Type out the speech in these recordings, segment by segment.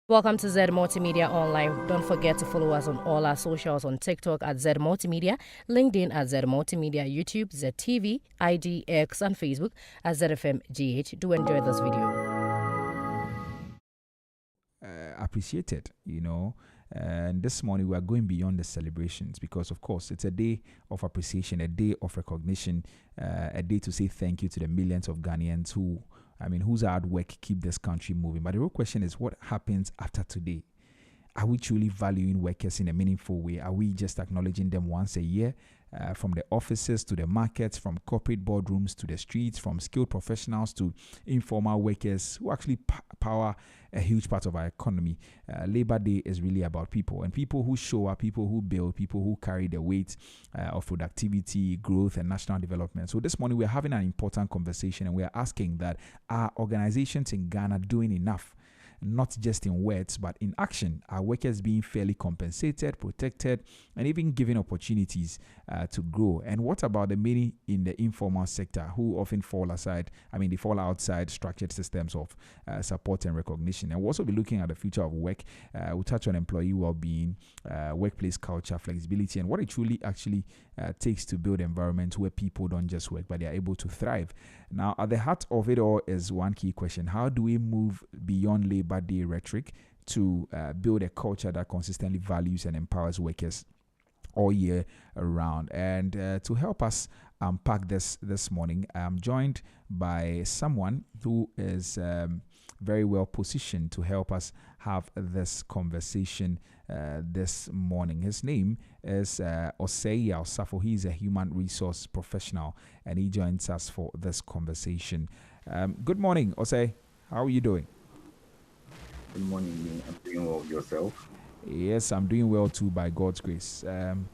Welcome to Z Multimedia Online. Don't forget to follow us on all our socials on TikTok at Z Multimedia, LinkedIn at Z Multimedia, YouTube, ZTV, IDX, and Facebook at ZFMGH. Do enjoy this video. Appreciated, And this morning we are going beyond the celebrations because, of course, it's a day of appreciation, a day of recognition, a day to say thank you to the millions of Ghanaians whose hard work keep this country moving. But the real question is, what happens after today? Are we truly valuing workers in a meaningful way? Are we just acknowledging them once a year? From the offices to the markets, from corporate boardrooms to the streets, from skilled professionals to informal workers who actually power a huge part of our economy. Labor Day is really about people, and people who show up, people who build, people who carry the weight of productivity, growth, and national development. So this morning we're having an important conversation, and we're asking that, are organizations in Ghana doing enough? Not just in words, but in action? Are workers being fairly compensated, protected, and even given opportunities to grow? And what about the many in the informal sector who often fall outside structured systems of support and recognition? And we'll also be looking at the future of work. We'll touch on employee well-being, workplace culture, flexibility, and what it truly actually takes to build environments where people don't just work, but they are able to thrive. Now, at the heart of it all is one key question: how do we move beyond Labor Day rhetoric to build a culture that consistently values and empowers workers all year around? And to help us unpack this morning, I'm joined by someone who is very well positioned to help us have this conversation this morning. His name is Osei Alsafo. He's a human resource professional, and he joins us for this conversation. Good morning, Osei. How are you doing? Good morning. I'm doing well. Yourself? Yes, I'm doing well too, by God's grace.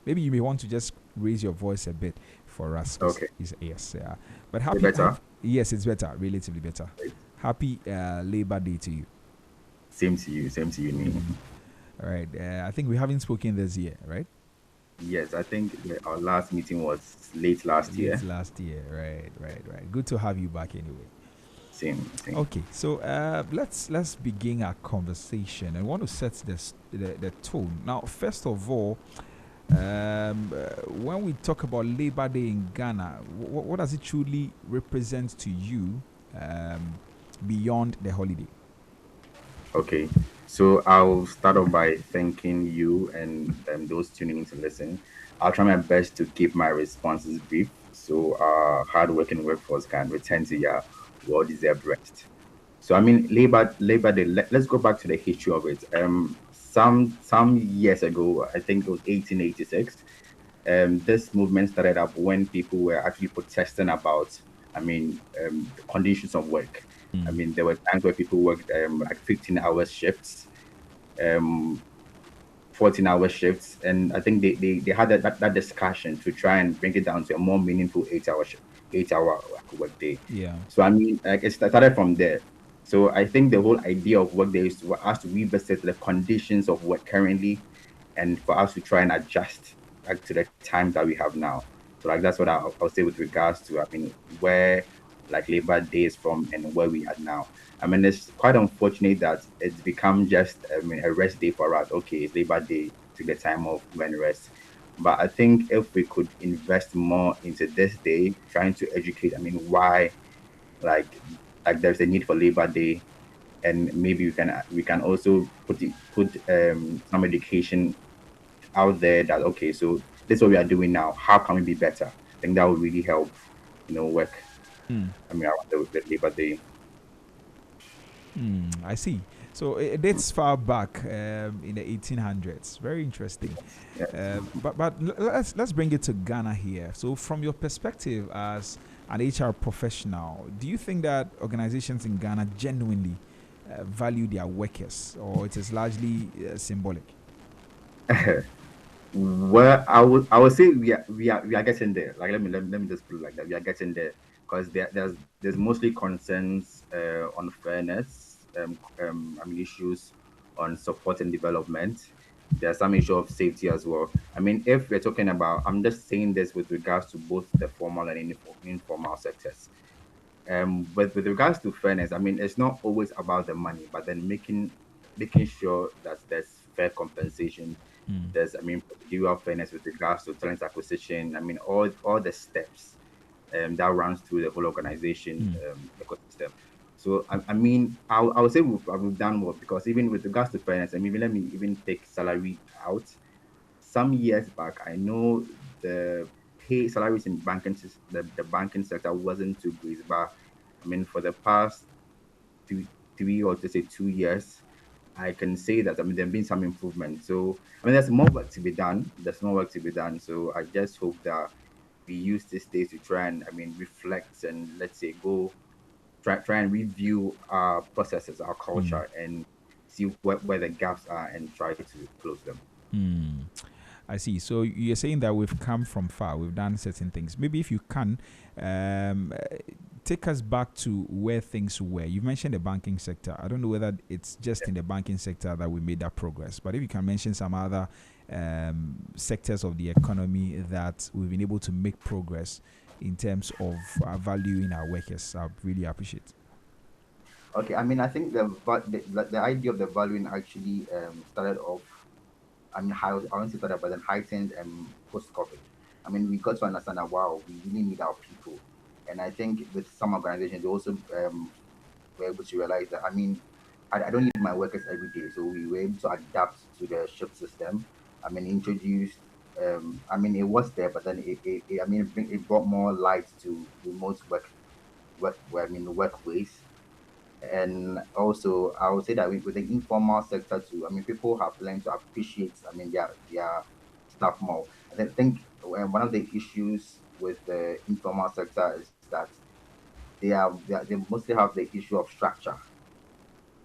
Maybe you may want to just raise your voice a bit for us. Okay. Yes, yeah. But happy. Better? Yes, it's better, relatively better. Right. Happy Labor Day to you. Same to you. Same to you, Neil. All right. I think we haven't spoken this year, right? Yes, I think our last meeting was late last year. Last year, right. Good to have you back anyway. Same. Okay, so let's begin our conversation. I want to set the tone. Now, first of all, when we talk about Labor Day in Ghana, what does it truly represent to you beyond the holiday? Okay, so I'll start off by thanking you and those tuning in to listen. I'll try my best to keep my responses brief so our hardworking workforce can return to your well-deserved rest. So, Labor Day. Let's go back to the history of it. Some years ago, I think it was 1886. This movement started up when people were actually protesting about, the conditions of work. There were times where people worked like 15-hour shifts, 14-hour shifts, and I think they had that discussion to try and bring it down to a more meaningful 8-hour work day. Yeah. So it started from there. So I think the whole idea of work day is for us to revisit the conditions of work currently, and for us to try and adjust to the times that we have now. So that's what I'll say with regards to where Labor Day is from and where we are now. It's quite unfortunate that it's become just a rest day for us. Okay, it's Labor Day, to get time off and rest. But I think if we could invest more into this day, trying to educate, why, there's a need for Labor Day, and maybe we can also put some education out there that, okay, so this is what we are doing now. How can we be better? I think that would really help, work. Around the Labor Day. I see. So it dates far back in the 1800s. Very interesting. Yes. But let's bring it to Ghana here. So from your perspective as an HR professional, do you think that organizations in Ghana genuinely value their workers, or it is largely symbolic? Well, I would say we are getting there. Let me just put it like that. We are getting there because there's mostly concerns on fairness, issues on support and development. There's some issue of safety as well. If we're talking about, I'm just saying this with regards to both the formal and informal sectors. But with regards to fairness, it's not always about the money, but then making making sure that there's fair compensation. Mm. There's, I mean, procedural fairness with regards to talent acquisition. I mean, all the steps that runs through the whole organization Mm. ecosystem. So, I mean, I would say we've done well because even with regards to fairness, I mean, let me even take salary out. Some years back, I know the pay salaries in the banking sector wasn't too great, but I mean, for the past three, 3 or to say 2 years, I can say that I mean there's been some improvement. So I mean there's more work to be done. There's more work to be done. So I just hope that we use these days to try and I mean reflect and let's say go try and review our processes, our Mm. culture, and see where the gaps are and try to close them. Mm. I see. So you're saying that we've come from far. We've done certain things. Maybe if you can, um, uh, take us back to where things were. You mentioned the banking sector. I don't know whether it's just in the banking sector that we made that progress, but if you can mention some other sectors of the economy that we've been able to make progress in terms of valuing our workers, I really appreciate. Okay, I mean I think the idea of the valuing actually started off. I mean, how I want to start but then heightened post COVID. I mean, we got to understand that wow, we really need our people, and I think with some organizations they also were able to realize that. I mean, I don't need my workers every day, so we were able to adapt to the shift system. I mean, introduced. I mean, it was there, but then I mean, it brought more light to remote I mean, workways, and also I would say that with the informal sector too. I mean, people have learned to appreciate. I mean, their staff more. And I think one of the issues with the informal sector is that they mostly have the issue of structure,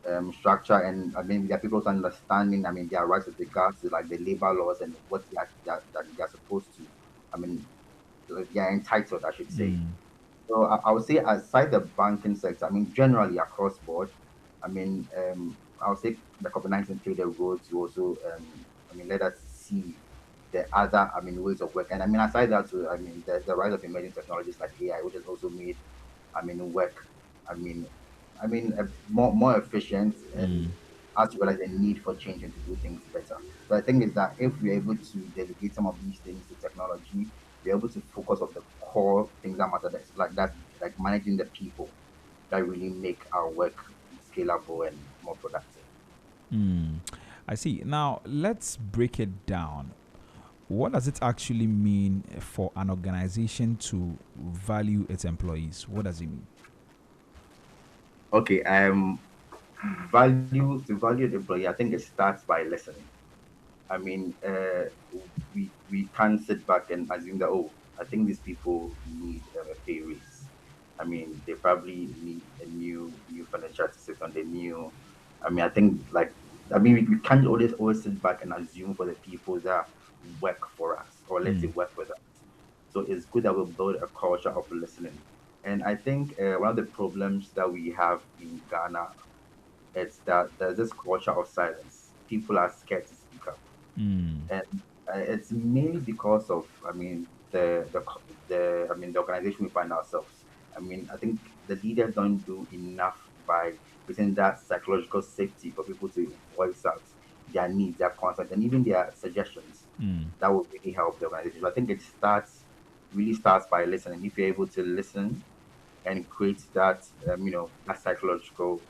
and I mean, there are people's understanding. I mean, their rights with regards to like the labor laws and what that they are supposed to. I mean, like, they are entitled, I should say. Mm. So I would say aside the banking sector, I mean generally across board, I mean I would say the COVID-19 played a role to also I mean let us see the other I mean ways of work. And I mean aside that too, I mean the rise of emerging technologies like AI, which has also made I mean work I mean more efficient and Mm. as well as the need for change and to do things better. So I think is that if we're able to delegate some of these things to technology, we're able to focus on the core things that matter. That's like managing the people that really make our work scalable and more productive. Mm. I see. Now let's break it down. What does it actually mean for an organization to value its employees? What does it mean? Okay, value the employee. I think it starts by listening. I mean, we can't sit back and assume that oh, I think these people need a pay raise. I mean, they probably need a new furniture to sit on the new. I mean, I think like I mean we can't always sit back and assume for the people that work for us or let's say Mm. work with us. So it's good that we build a culture of listening. And I think one of the problems that we have in Ghana is that there's this culture of silence. People are scared to speak up, Mm. and it's mainly because of I mean the I mean the organization we find ourselves. I mean I think the leaders don't do enough by creating that psychological safety for people to voice out their needs, their concerns, and even their suggestions. Mm. That would really help the organization. So I think it starts by listening. If you're able to listen and create that that psychological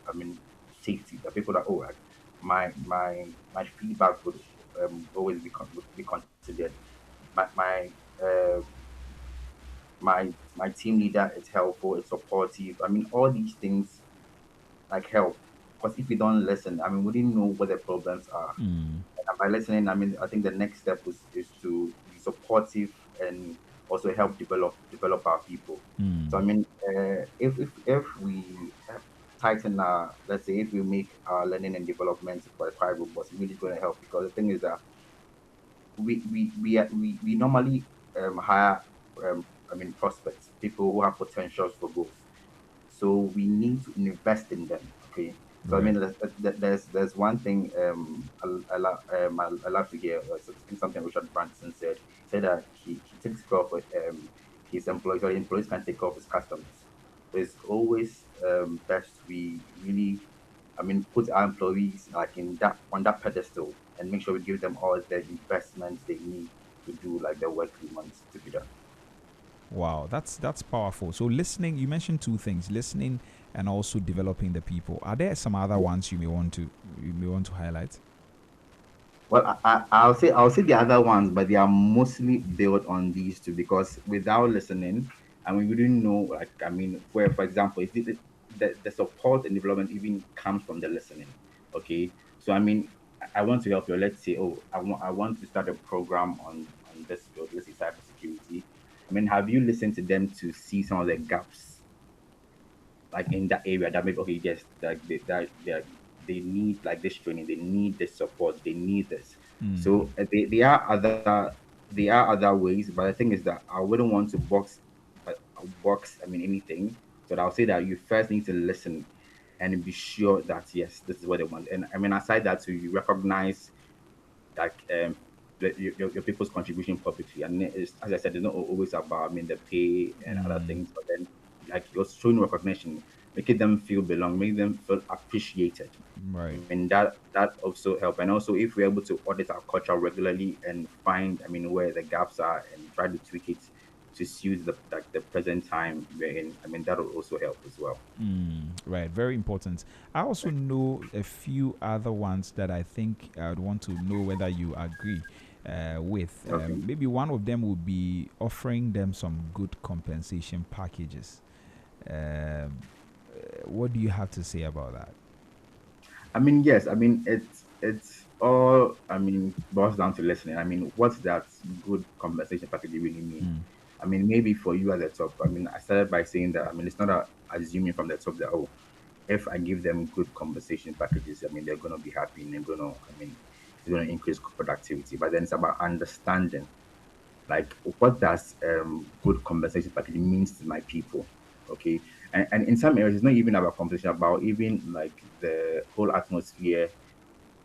safety that people are like my feedback would always would be considered. My my team leader is helpful, it's supportive. I mean all these things like help, because if we don't listen, I mean we didn't know what the problems are. Mm. And by listening, I mean I think the next step is to be supportive and also help develop our people. So I Mm. mean, if we tighten our, let's say, if we make our learning and development quite robust, it's really going to help. Because the thing is that we normally hire I mean prospects, people who have potentials for growth. So we need to invest in them. Okay. So I Right. mean, there's one thing I love to hear. Something Richard Branson said. He said that he takes care of his employees, or employees can take care of his customers. So it's always best we really I mean, put our employees like in that on that pedestal and make sure we give them all the investments they need to do like their work we want to be done. Wow, that's powerful. So listening, you mentioned two things: listening and also developing the people. Are there some other ones you may want to highlight? Well, I'll say the other ones, but they are mostly built on these two because without listening, I mean, we didn't know. Like, I mean, for example, if the support and development even comes from the listening. Okay, so I mean, I want to help you. Let's say, oh, I want to start a program on this field. Let's say cybersecurity. I mean, have you listened to them to see some of the gaps like in that area that maybe okay yes like they need like this training, they need this support, they need this. So there are other ways, but the thing is that I wouldn't want to box I mean anything. So I'll say that you first need to listen and be sure that yes, this is what they want. And I mean aside that, to you recognize like your people's contribution publicly. And it's, as I said, it's not always about I mean the pay and other things, but then like you're showing recognition, making them feel belong, making them feel appreciated. I Right. mean that also help. And also if we're able to audit our culture regularly and find I mean where the gaps are and try to tweak it to suit the present time we're in, I mean that will also help as well. Right, very important. I also know a few other ones that I think I would want to know whether you agree with. Okay. Maybe one of them would be offering them some good compensation packages. What do you have to say about that? I mean, yes. I mean, it's all. I mean, boils down to listening. I mean, what's that good compensation package really mean? I mean, maybe for you at the top. I mean, I started by saying that. I mean, it's not assuming from the top that oh, if I give them good compensation packages, I mean, they're gonna be happy and they're gonna. I mean, it's gonna increase productivity. But then it's about understanding like what does good compensation package means to my people. Okay, and in some areas it's not even about compensation, about even like the whole atmosphere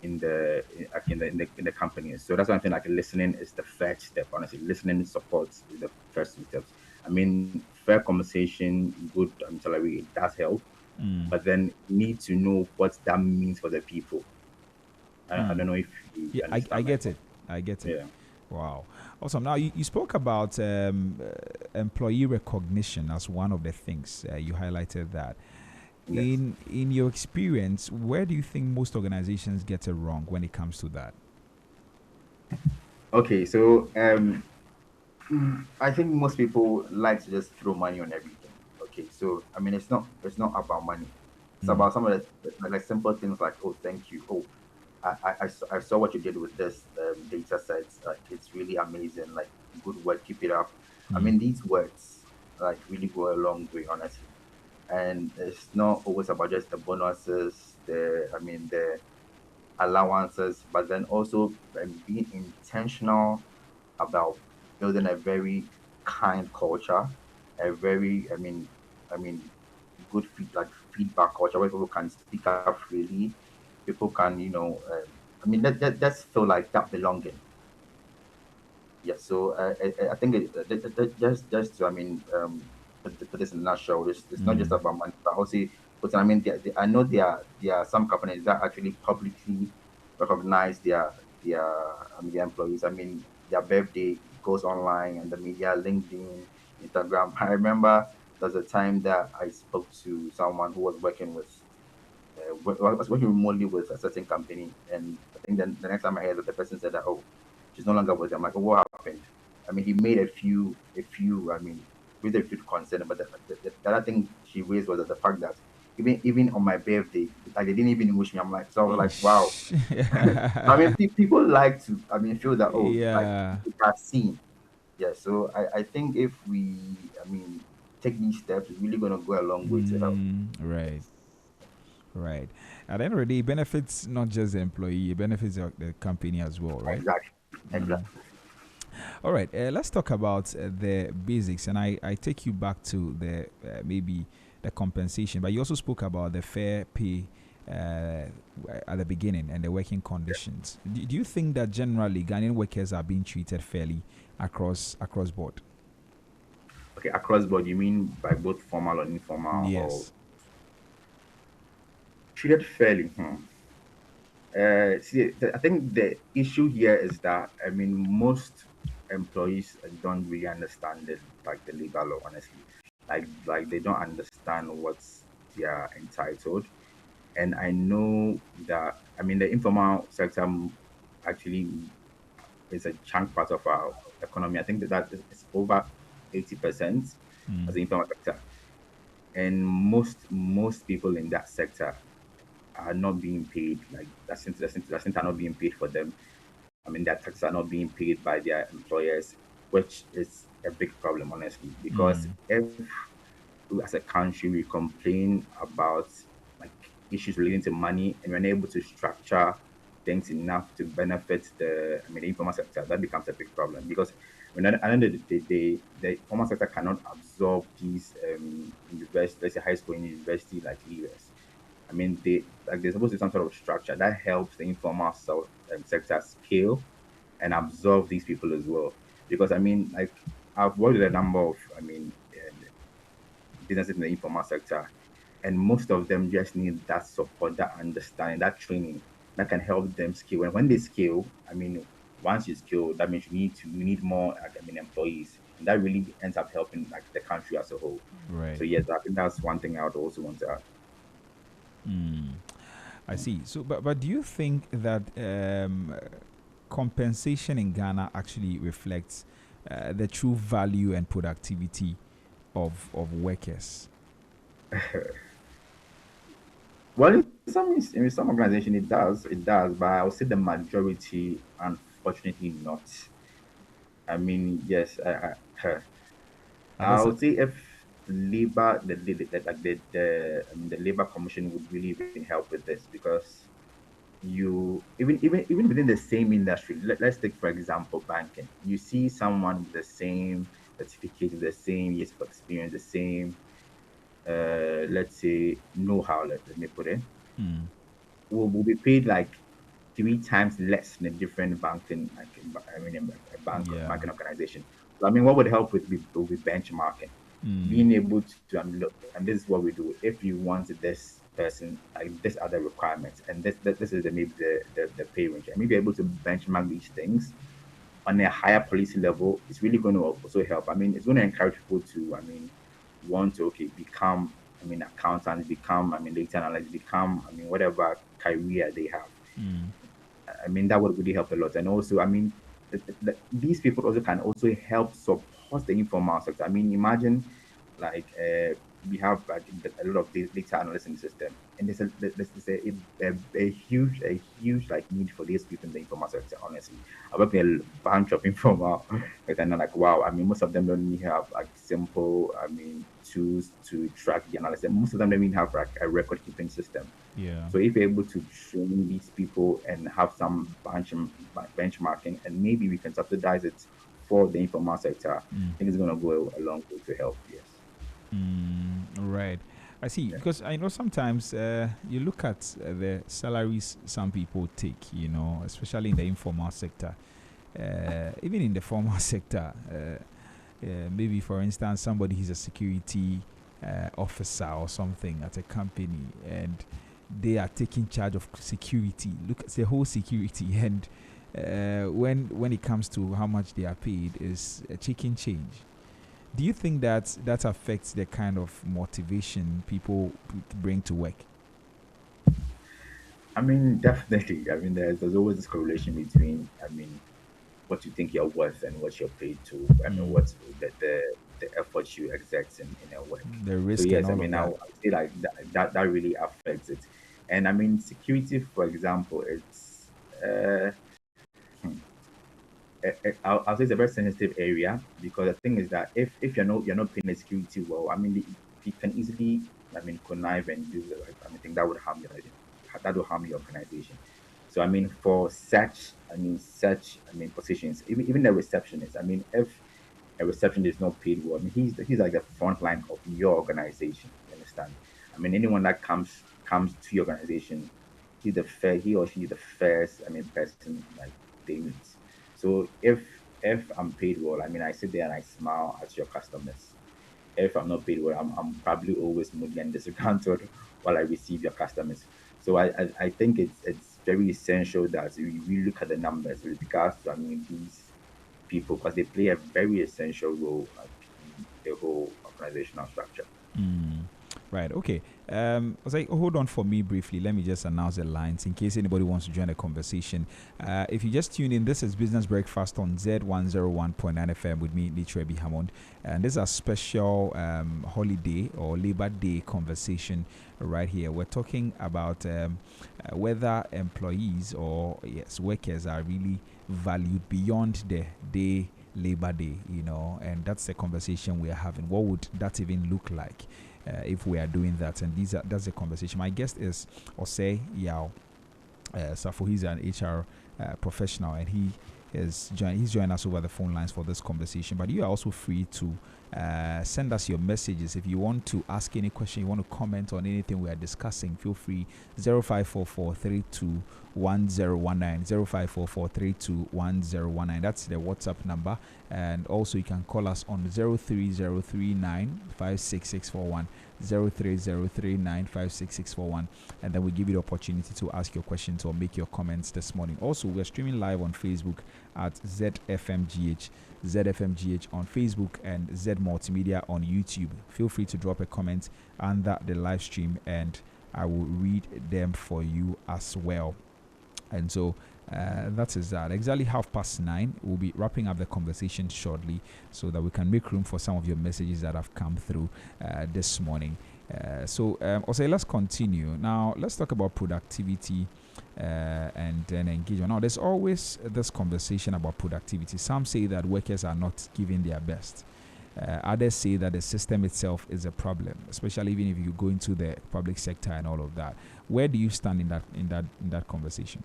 like in the company. So that's why I think like listening is the first step. Honestly, listening supports is the first two steps. I mean, fair conversation, good salary, it does help, but then you need to know what that means for the people. I don't know if you Yeah, I understand my get point. it. I get it. Yeah. Wow. Awesome. Now, you spoke about employee recognition as one of the things. You highlighted that. Yes. In your experience, where do you think most organizations get it wrong when it comes to that? Okay, so I think most people like to just throw money on everything. Okay, so I mean, it's not about money. It's about some of the like simple things like oh, thank you. Oh, I saw what you did with this data sets. Like it's really amazing. Like good work, keep it up. I mean, these words like really go a long way, honestly. And it's not always about just the bonuses, the allowances, but then also being intentional about building a very kind culture, a very, I mean, good feedback culture where people can speak up freely, people can, I mean, let's feel like that belonging. Yeah, so I think just to, I mean, put this in a nutshell, it's not just about money, but also, but I mean, I know there are some companies that actually publicly recognize their employees. I mean, their birthday goes online and the media, LinkedIn, Instagram. I remember there's a time that I spoke to someone who was working with was working remotely with a certain company, and I think then the next time I heard that the person said that, oh, she's no longer with them. I'm like, oh, what happened? I mean, he made a few. I mean, with a few concern, but the other thing she raised was the fact that even on my birthday, like they didn't even wish me. I'm like, so I was like, wow. Eesh. I mean, people like to, I mean, feel that oh, like Yeah. it are seen. Yeah. So I think if we, I mean, take these steps, it's really gonna go a long way to help. Right. Yes. Right. At the end of the day, it benefits not just the employee, it benefits the company as well, right? Exactly. Exactly. All right. Let's talk about the basics, and I take you back to the maybe the compensation, but you also spoke about the fair pay at the beginning and the working conditions. Do you think that generally Ghanaian workers are being treated fairly across board? Okay, across board, you mean by both formal or informal or Yes. treated fairly. See, I think the issue here is that I mean most employees don't really understand it, like the legal law. Honestly, like they don't understand what's they are entitled. And I know that I mean the informal sector actually is a chunk part of our economy. I think that is over 80% as Mm. the informal sector, and most people in that sector are not being paid. Like that's are not being paid for them. I mean, their taxes are not being paid by their employers, which is a big problem, honestly. Because Mm. if we as a country we complain about like issues relating to money and we're unable to structure things enough to benefit the I mean the informal sector, that becomes a big problem because when at the end of the day, the informal sector cannot absorb these university, let's say high school and university like leaders. I mean, there's supposed to be some sort of structure that helps the informal sector scale and absorb these people as well. Because I mean, like I've worked with a number of, I mean, businesses in the informal sector, and most of them just need that support, that understanding, that training that can help them scale. And when they scale, I mean, once you scale, that means you need more, like, I mean, employees, and that really ends up helping like the country as a whole. Right. So yes, I think that's one thing I would also want to add. Mm. I see. So, but do you think that compensation in Ghana actually reflects the true value and productivity of workers? Well, in some organization it does, but I would say the majority, unfortunately, not. I mean, yes, And I that's a, would say if labor, the labor commission would really even help with this because you even within the same industry, let's take for example banking. You see someone with the same certificate, with the same years of experience, the same let's say know-how. Let me put it mm, will be paid like three times less in a different banking, like I mean, a yeah. banking organization. So, I mean, what would help will be benchmarking, Mm, being able to, I mean, look, and this is what we do. If you want this person, like this other requirements, and this is the maybe the pay range, and maybe able to benchmark these things on a higher policy level, it's really going to also help. I mean, it's going to encourage people to, I mean, want to okay become, I mean, accountants, become, I mean, data analysts, become, I mean, whatever career they have. mm, I mean, that would really help a lot. And also, I mean, these people also can also help support the informal sector. I mean, imagine like we have like a lot of data analysts in the system, and there's a huge like need for these people in the informal sector. Honestly, I work in a bunch of informal, and I'm like, wow. I mean, most of them don't even have like simple, I mean, tools to track the analysis. And most of them don't even have like a record keeping system. yeah. So if you're able to train these people and have some benchmarking, and maybe we can subsidize it for the informal sector, I Mm, think it's going to go a long way to help. Yes. right. I see. Yeah. Because I know sometimes you look at the salaries some people take, especially in the informal sector, even in the formal sector. Maybe, for instance, somebody is a security officer or something at a company, and they are taking charge of security. Look at the whole security, and when it comes to how much they are paid, is a chicken change. Do you think that that affects the kind of motivation people bring to work? I mean, definitely. I mean, there's always this correlation between, I mean, what you think you're worth and what you're paid to. I mean, Mm, what's the effort you exert in a work. the So risk and yes, I all mean, of I that. would say like that really affects it. And I mean, security, for example, it's hmm, I'll say it's a very sensitive area because the thing is that if you're not paying the security well, I mean, it can easily, I mean, connive and do like I mean, think that would harm that will harm your organization. So I mean, for such positions, even the receptionist. I mean, if a receptionist is not paid well, I mean, he's like the front line of your organization. You understand? I mean, anyone that comes to your organization, he or she is the first, I mean, person like they meet. So if I'm paid well, I mean, I sit there and I smile at your customers. If I'm not paid well, I'm probably always moody and disgruntled while I receive your customers. So I think it's very essential that we look at the numbers with regards to, these people, because they play a very essential role, like, in the whole organizational structure. Right. Okay. I was like, hold on for me briefly. Let me just announce the lines in case anybody wants to join the conversation. If you just tune in, this is Business Breakfast on Z101.9 FM with me, Nichrebi Hammond. And this is a special holiday or Labor Day conversation right here. We're talking about whether employees or, yes, workers are really valued beyond the day Labor Day, and that's the conversation we are having. What would that even look like if we are doing that? And that's the conversation. My guest is Osei Yao Safo. He's an HR professional, and he's joining us over the phone lines for this conversation. But you are also free to send us your messages if you want to ask any question, you want to comment on anything we are discussing. Feel free. 0544 1019 0544 That's the WhatsApp number. And also you can call us on 03039 56641 03039 and then we give you the opportunity to ask your questions or make your comments this morning. Also, we're streaming live on Facebook at ZFMGH on Facebook and Z Multimedia on YouTube. Feel free to drop a comment under the live stream and I will read them for you as well. And so that is that. Exactly 9:30. We'll be wrapping up the conversation shortly so that we can make room for some of your messages that have come through this morning. So let's continue. Now, let's talk about productivity and then engagement. Now, there's always this conversation about productivity. Some say that workers are not giving their best. Others say that the system itself is a problem, especially even if you go into the public sector and all of that. Where do you stand in that conversation?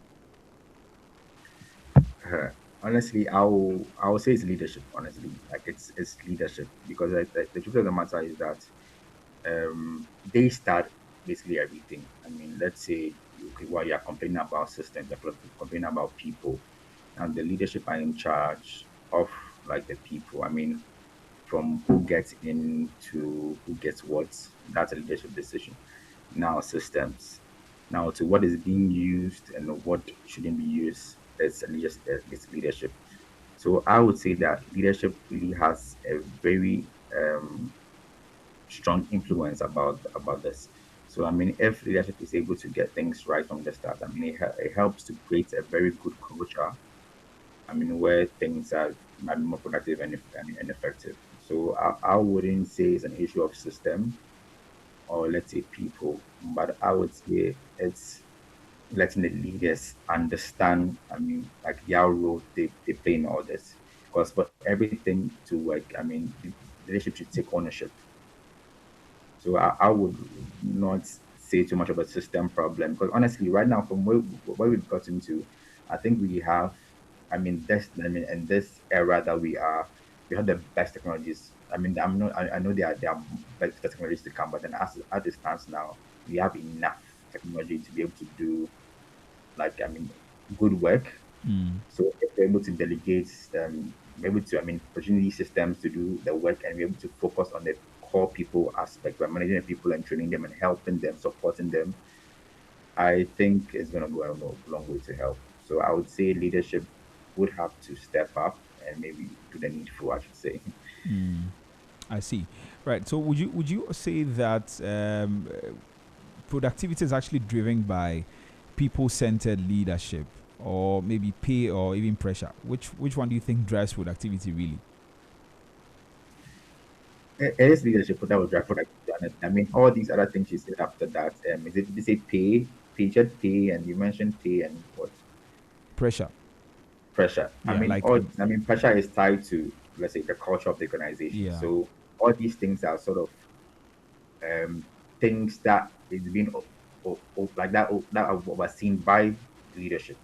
Honestly, I will say it's leadership. Honestly, like it's leadership, because the truth of the matter is that they start basically everything. Let's say, okay, while you're complaining about systems, you're complaining about people, and the leadership are in charge of, like, the people. From who gets in to who gets what, that's a leadership decision. Now systems, now to what is being used and what shouldn't be used, it's leadership. So I would say that leadership really has a very strong influence about this. So if leadership is able to get things right from the start, it helps to create a very good culture. Where things are might be more productive and effective. So I wouldn't say it's an issue of system, or let's say people, but I would say it's letting the leaders understand, like, their role they play in all this. Because for everything to work, the leadership should take ownership. So I would not say too much of a system problem, because honestly, right now, from where we've gotten to, I think we have, in this era that we have the best technologies. I know there are better technologies to come, but then as it stands now, we have enough technology to be able to do, like, good work. So if we're able to delegate, we're able to, position these systems to do the work, and we're able to focus on the core people aspect. We're managing the people and training them and helping them, supporting them. I think it's going to go a long way to help. So I would say leadership would have to step up and maybe do the needful, I should say. I see. Right. So would you say that productivity is actually driven by people-centered leadership, or maybe pay, or even pressure? Which one do you think drives productivity really? It is leadership that will drive productivity. All these other things you said after that, is it, did you say pay, said pay, and you mentioned pay and what? Pressure. Pressure. Yeah. Like Pressure is tied to, let's say, the culture of the organization. yeah. So all these things are sort of um, things that is being like that are overseen by leadership.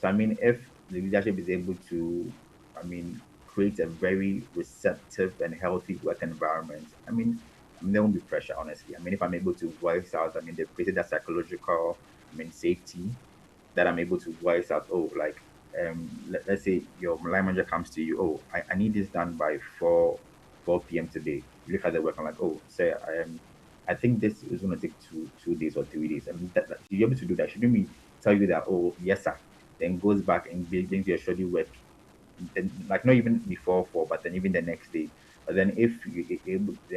So if the leadership is able to, create a very receptive and healthy work environment, there won't be pressure. Honestly, if I'm able to voice out, they've created that psychological, safety, that I'm able to voice out. Oh, like, let's say your line manager comes to you. Oh, I need this done by 4 p.m. today. You look at the work. I'm like, oh, say I think this is going to take 2 days or 3 days. I mean, to be able to do that, shouldn't we tell you that, oh, yes, sir, then goes back and begins your study work, then, like not even before 4, but then even the next day. But then if you're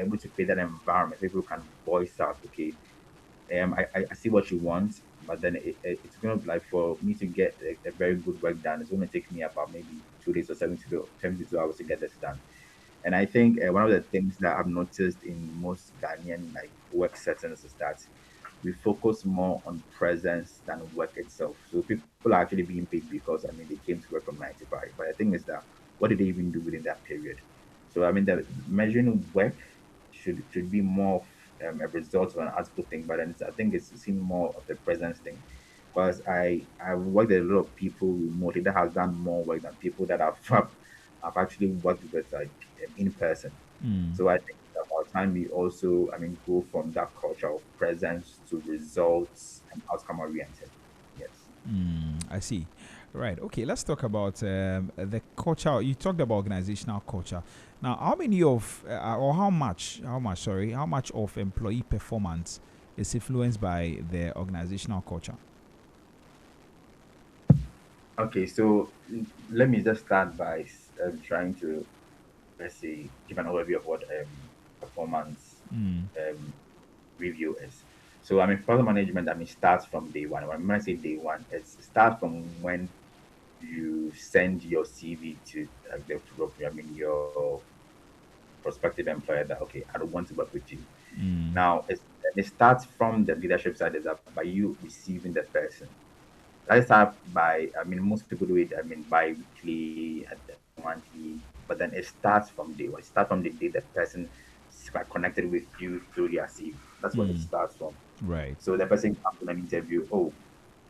able to create that environment, people can voice out, okay, I see what you want, but then it's going to like for me to get a very good work done. It's going to take me about maybe 2 days or 72 hours to get this done. And I think one of the things that I've noticed in most Ghanaian like work settings is that we focus more on presence than work itself. So people are actually being paid because I mean they came to work from 9 to 5. But the thing is that what did they even do within that period? So I mean the measuring work should be more of a result of an output thing, but then I think it's seen more of the presence thing. Because I've worked with a lot of people remotely that has done more work than people that I've actually worked with like in person. Mm. So I think that about time we also, I mean, go from that culture of presence to results and outcome oriented. Yes. I see. Right. Okay. Let's talk about the culture. You talked about organizational culture. Now, how many of, or how much of employee performance is influenced by the organizational culture? Okay, so let me just start by trying to, let's say, give an overview of what performance Mm. um, review is. So, I mean, product management, I mean, starts from day one. When I say day one, it starts from when you send your CV to I mean, your prospective employer that okay, I don't want to work with you. Mm. Now it starts from the leadership side is that by you receiving the person. That start by I mean most people do it I mean bi-weekly and then monthly, but then it starts from day one. It starts from the day the person is connected with you through their CV. That's what it Mm. starts from. Right. So the person comes to an interview, oh,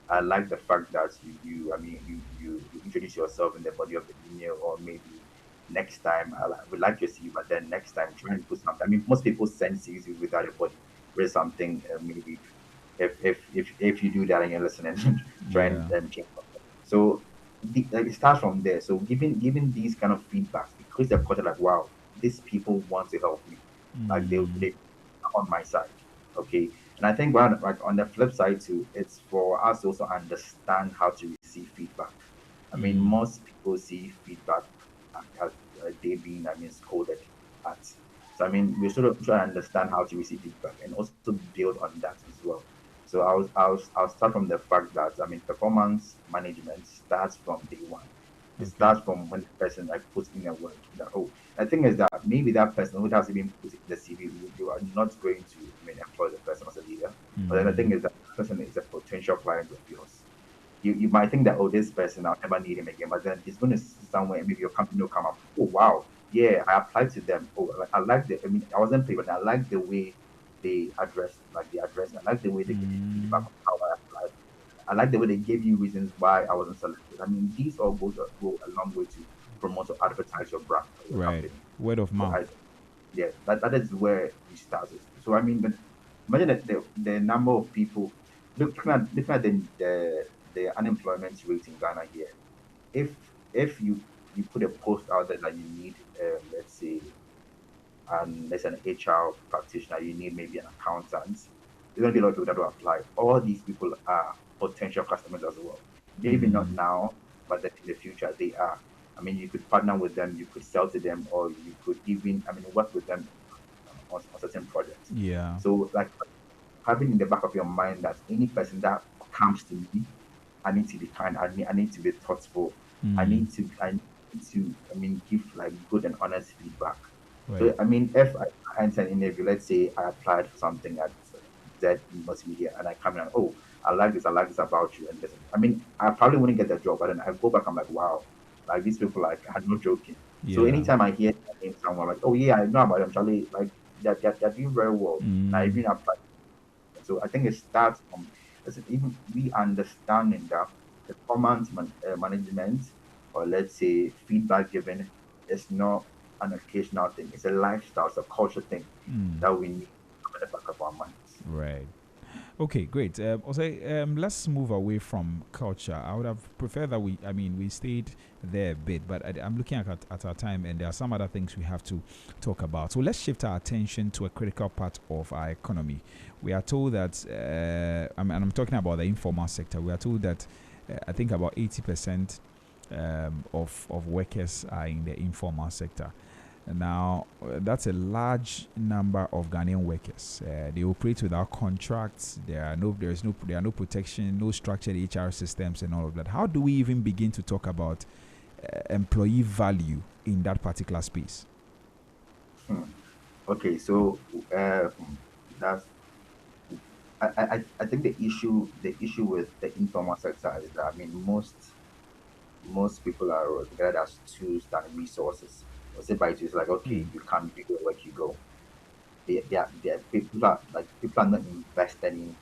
I like the fact that I mean, you introduce yourself in the body of the email, or maybe next time would like to see you, but then next time try and put something. I mean, most people send CVs without a body, with something maybe if you do that and you're listening, try and Yeah. change something. So like, it starts from there. So giving these kind of feedbacks, it creates a culture like, wow, these people want to help me, like Mm. they are on my side, okay. And I think like on the flip side too, it's for us to also understand how to receive feedback. I mean, Mm. most people see feedback as they being, I mean, scolded at. So I mean, we sort of try to understand how to receive feedback and also build on that as well. So I'll start from the fact that I mean, performance management starts from day one. It Okay. starts from when the person like puts in a word that oh, the thing is that maybe that person who has even put in the CV, you are not going to I mean employ the person as a leader. But then the thing Mm. is that person is a potential client of yours. You might think that oh this person I'll never need him again, but then he's going to see somewhere maybe your company will come up. Oh wow, yeah, I applied to them. Oh, like, I like the. I mean, I wasn't paid, but I like the way they addressed like the address. I like the way they gave me feedback Mm. on how I applied. I like the way they gave you reasons why I wasn't selected. I mean, these all go a long way to promote or advertise your brand or your Right. company. Word of So mouth. I yeah, that is where we started. So I mean, but imagine that the number of people looking at the unemployment rate in Ghana here. If if you put a post out there that you need, let's say, let's say an HR practitioner, you need maybe an accountant. There's gonna be a lot of people that will apply. All these people are potential customers as well. Maybe not Mm. now, but then in the future they are. I mean, you could partner with them, you could sell to them, or you could even, I mean, work with them on certain projects. Yeah. So, like having in the back of your mind that any person that comes to me, I need to be kind. I need to be thoughtful. Mm. I need to, I mean, give like good and honest feedback. Right. So, I mean, if I enter an interview, let's say I applied for something at Z Multimedia and I come in and, oh, I like this about you. And listen, I mean, I probably wouldn't get the job, but then I go back, I'm like, wow, like these people, like, I'm not joking. So Yeah. anytime I hear their name, someone like, oh, yeah, I know about them, Charlie, like, they're doing very well. And I Mm. even applied. So I think it starts from listen, even we understanding that management or let's say feedback given is not an occasional thing. It's a lifestyle, it's a culture thing Mm. that we need at the back of our minds. Right. Okay, great. Also, let's move away from culture. I would have preferred that we stayed there a bit, but I'm looking at our time, and there are some other things we have to talk about. So let's shift our attention to a critical part of our economy. We are told that, I'm talking about the informal sector. We are told that I think about 80% of workers are in the informal sector. Now, that's a large number of Ghanaian workers. They operate without contracts. There are no protection, no structured HR systems, and all of that. How do we even begin to talk about employee value in that particular space? Hmm. Okay, so that's I think the issue with the informal sector is that, I mean, most people are regarded as tools than resources. Or say by it is like, okay, Mm. you can't do the work, you go. People are not investing in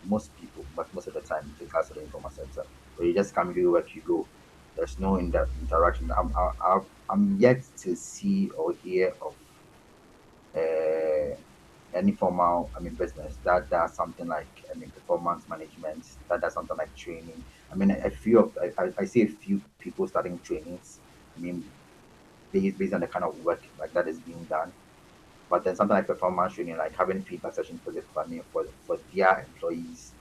most people, but most of the time with regards to the informal sector. Where you just come do the work, you go. There's no interaction. I'm yet to see or hear of uh, any formal, I mean, business that does something like, I mean, performance management, that does something like training. I mean, I see a few people starting trainings. I mean, based on the kind of work like that is being done. But then something like performance training, like having feedback sessions for the, I mean, for their employees,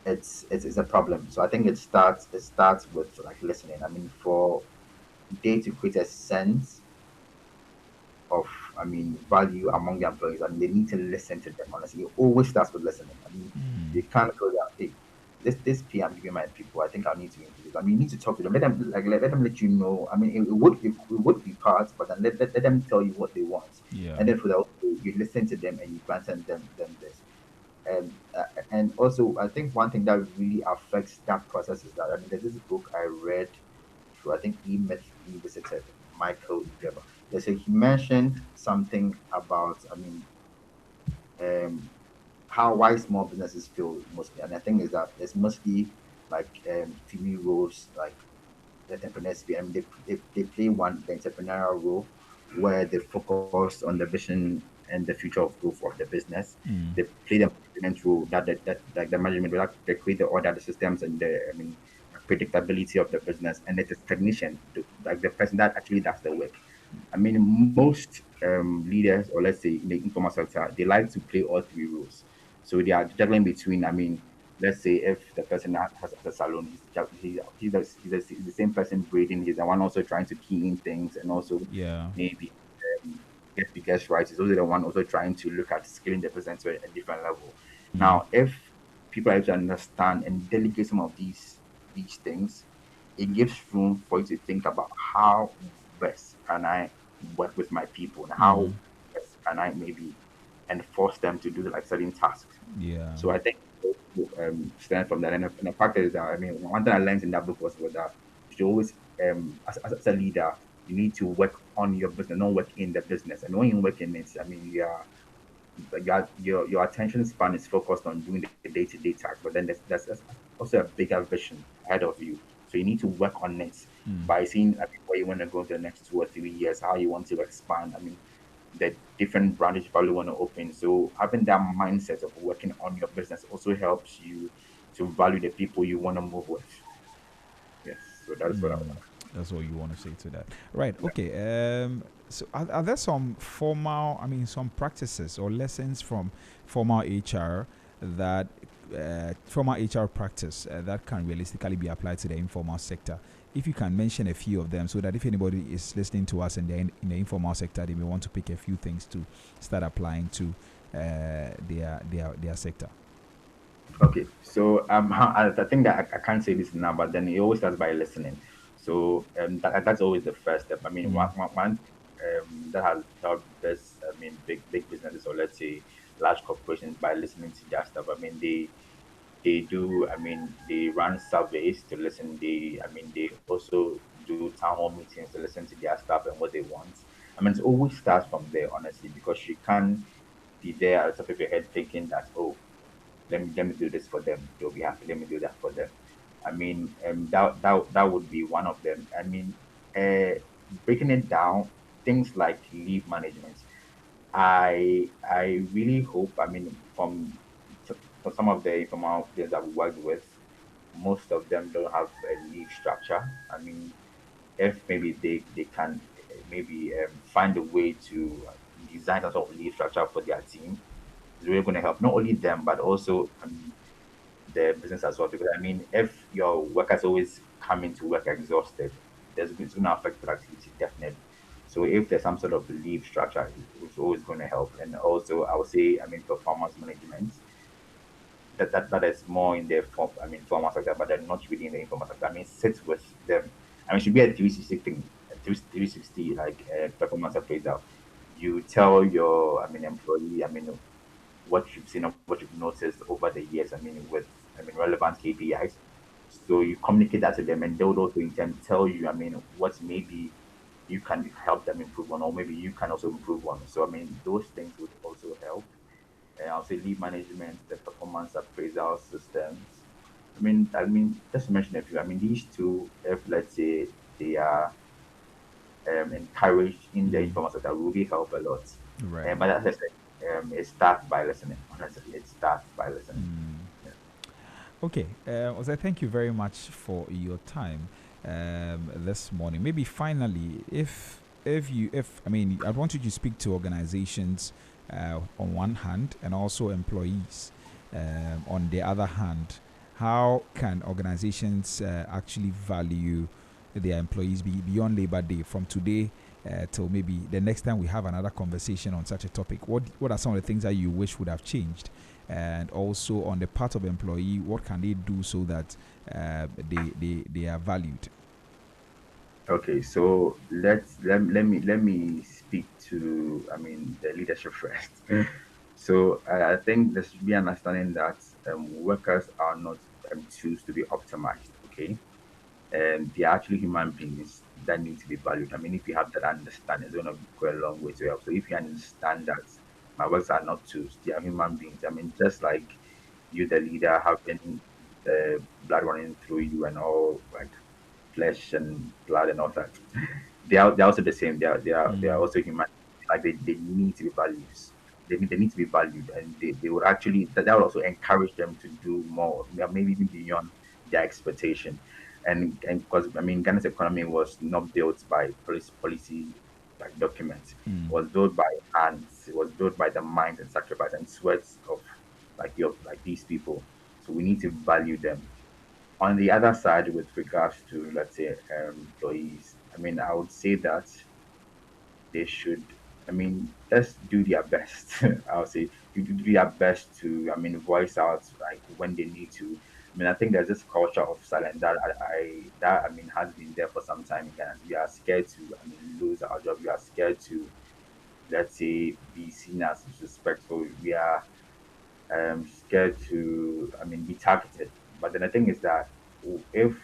it's a problem. So I think it starts with like listening. I mean, for they to create a sense of, I mean, value among the employees, and they need to listen to them. Honestly, it always starts with listening. I mean, Mm. you can't go there, hey, this pay I'm giving my people, I think I need to increase. I mean, you need to talk to them. Let them let you know. I mean, it would be parts, but then let them tell you what they want, Yeah. and then for that you listen to them and you grant them this. And also, I think one thing that really affects that process is that, I mean, there's this book I read through, I think he visited Michael Ideba. So he mentioned something about, I mean, um, how why small businesses fail mostly, and I think is that it's mostly like TV roles, like the entrepreneurs. I mean, they play the entrepreneurial role where they focus on the vision and the future of growth of the business. Mm. They play the management role, that like the management role, like they create the order, the systems, and the, I mean, predictability of the business, and it is technician, like the person that actually does the work. I mean, most leaders, or let's say in the informal sector, they like to play all three roles. So they are juggling between, I mean, let's say if the person that has a salon, he's the same person braiding, he's the one also trying to key in things, and also Yeah. maybe um, get the guest right. He's also the one also trying to look at scaling the business to a different level. Mm. Now, if people are able to understand and delegate some of these things, it gives room for you to think about how best can I work with my people, and how Mm. best can I maybe enforce them to do like certain tasks. Yeah. So I think stand from that. And the fact is that, I mean, one thing I learned in that book was that you should always, as a leader, you need to work on your business, not work in the business. And when you work in it, I mean, your attention span is focused on doing the day-to-day task, but then there's also a bigger vision ahead of you. So you need to work on it Mm. by seeing, I mean, where you want to go in the next 2 or 3 years, how you want to expand. I mean, the different branches you probably want to open. So having that mindset of working on your business also helps you to value the people you want to move with. Yes. So that is what I Mm. want. That's what you want to say to that, right? Yeah. Okay. So are there some formal, some practices or lessons from formal HR that formal HR practice that can realistically be applied to the informal sector? If you can mention a few of them, so that if anybody is listening to us and they're in the informal sector, they may want to pick a few things to start applying to their sector. Okay. So I think that I can't say this now, but then it always starts by listening. So that's always the first step. I mean, Mm. one that has helped this, I mean, big businesses, or let's say large corporations, by listening to their stuff. I mean, they do, I mean, they run surveys to listen. They also do town hall meetings to listen to their staff and what they want. I mean, it always starts from there, honestly, because you can't be there at the top of your head thinking that, oh, let me do this for them, they'll be happy, let me do that for them. I mean, that would be one of them. I mean, uh, breaking it down, things like leave management, I really hope, I mean, from for some of the informal players that we worked with, most of them don't have a leave structure. I mean, if maybe they can maybe find a way to design some sort of leave structure for their team, it's really going to help not only them but also the business as well. Because I mean, if your workers always come into work exhausted, it's going to affect productivity definitely. So if there's some sort of leave structure, it's always going to help. And also, I would say, I mean, performance management that is more in the form, I mean, formal sector, but they're not really in the informal sector. I mean, sit with them. I mean, it should be a 360 thing, a 360 like performance appraisal. You tell your, I mean, employee, I mean, what you've seen, what you've noticed over the years. I mean, with I mean relevant KPIs. So you communicate that to them, and they'll also in turn tell you, I mean, what maybe you can help them improve on, or maybe you can also improve on. So I mean, those things would also help. And I'll say lead management, the performance appraisal systems. I mean, just to mention a few. I mean, these two, if let's say they are encouraged in the informal sector, will really help a lot. Right. But as I said, it starts by listening. Honestly, it starts by listening. Yeah. Okay. Ozai, thank you very much for your time this morning. Maybe finally, if I mean, I want you to speak to organizations on one hand and also employees on the other hand. How can organizations actually value their employees beyond Labor Day from today till maybe the next time we have another conversation on such a topic? What are some of the things that you wish would have changed? And also on the part of employee, what can they do so that they are valued? Okay, so let me speak to I mean the leadership first. So I think there should be understanding that workers are not tools to be optimized. Okay, and they are actually human beings that need to be valued. I mean, if you have that understanding, it's going to go a long way to help. So if you understand that my workers are not tools, they are human beings. I mean, just like you, the leader, having blood running through you and all, like flesh and blood and all that. They're also the same. They are also human. Like they need to be valued. They need to be valued, and they would actually that would also encourage them to do more, maybe even beyond their expectation. And because I mean Ghana's economy was not built by policy like documents. It was built by hands. It was built by the mind and sacrifice and sweats of like these people. So we need to value them. On the other side, with regards to let's say employees, I mean, I would say that they should, I mean, just do their best. I would say you do their best to, I mean, voice out like when they need to. I mean, I think there's this culture of silence that I mean has been there for some time in Ghana. We are scared to, I mean, lose our job. We are scared to, let's say, be seen as disrespectful. We are scared to, I mean, be targeted. But then the thing is that if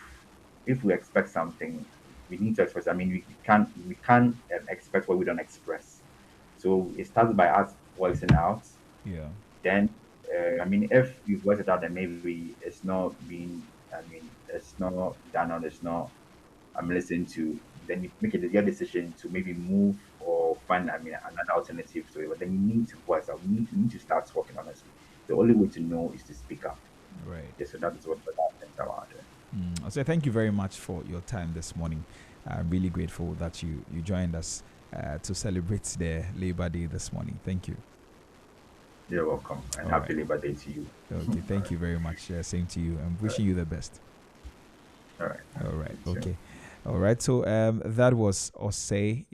if we expect something, we need to express. I mean, we can't expect what we don't express. So it starts by us voicing out. Yeah. Then, I mean, if you voice it out, then maybe it's not being. I mean, it's not done on. It's not. I'm listening to. Then you make your decision to maybe move or find. I mean, another alternative to it. But then you need to voice out. We need to start talking honestly. The only way to know is to speak up. Right. Yes, so that is what happens around it. So thank you very much for your time this morning. I'm really grateful that you joined us to celebrate the Labor Day this morning. Thank you. You're welcome, and All happy right. Labor Day to you. Okay. All Thank right. you very much. Same to you. I'm All right. wishing you the best. All right. All right. Sure. Okay. All right. So that was Osei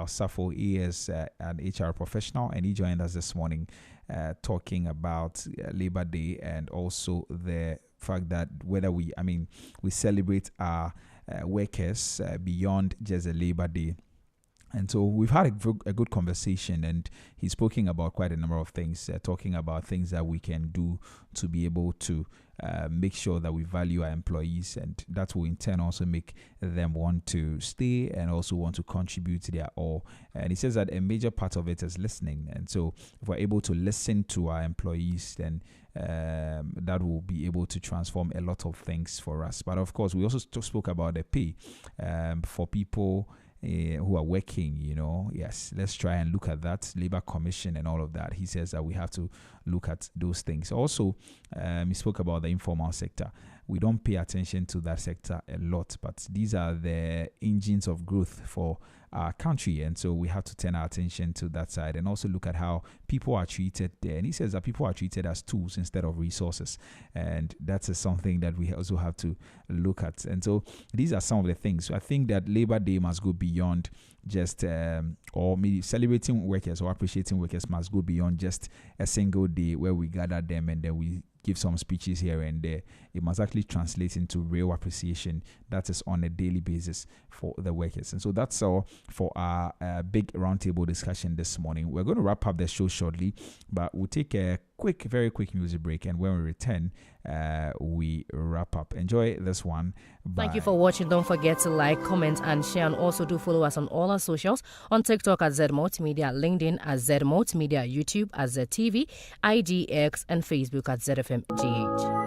Safo. He is an HR professional, and he joined us this morning talking about Labor Day and also the fact that whether we celebrate our workers beyond just a Labor Day. And so we've had a good conversation, and he's speaking about quite a number of things, talking about things that we can do to be able to make sure that we value our employees, and that will in turn also make them want to stay and also want to contribute to their all. And he says that a major part of it is listening. And so if we're able to listen to our employees, then that will be able to transform a lot of things for us. But of course, we also spoke about the pay for people who are working, yes, let's try and look at that labor commission and all of that. He says that we have to look at those things. Also, he spoke about the informal sector. We don't pay attention to that sector a lot, but these are the engines of growth for our country, and so we have to turn our attention to that side and also look at how people are treated there. And he says that people are treated as tools instead of resources, and that's something that we also have to look at. And so these are some of the things. So I think that Labor Day must go beyond just or maybe celebrating workers or appreciating workers must go beyond just a single day where we gather them and then we give some speeches here and there. It must actually translate into real appreciation that is on a daily basis for the workers. And so that's all for our big roundtable discussion this morning. We're going to wrap up the show shortly, but we'll take a very quick music break, and when we return, we wrap up. Enjoy this one. Bye. Thank you for watching. Don't forget to like, comment, and share, and also do follow us on all our socials. On TikTok at Z Multimedia, LinkedIn at Z Multimedia, YouTube at ZTV, IDX, and Facebook at ZFM GH.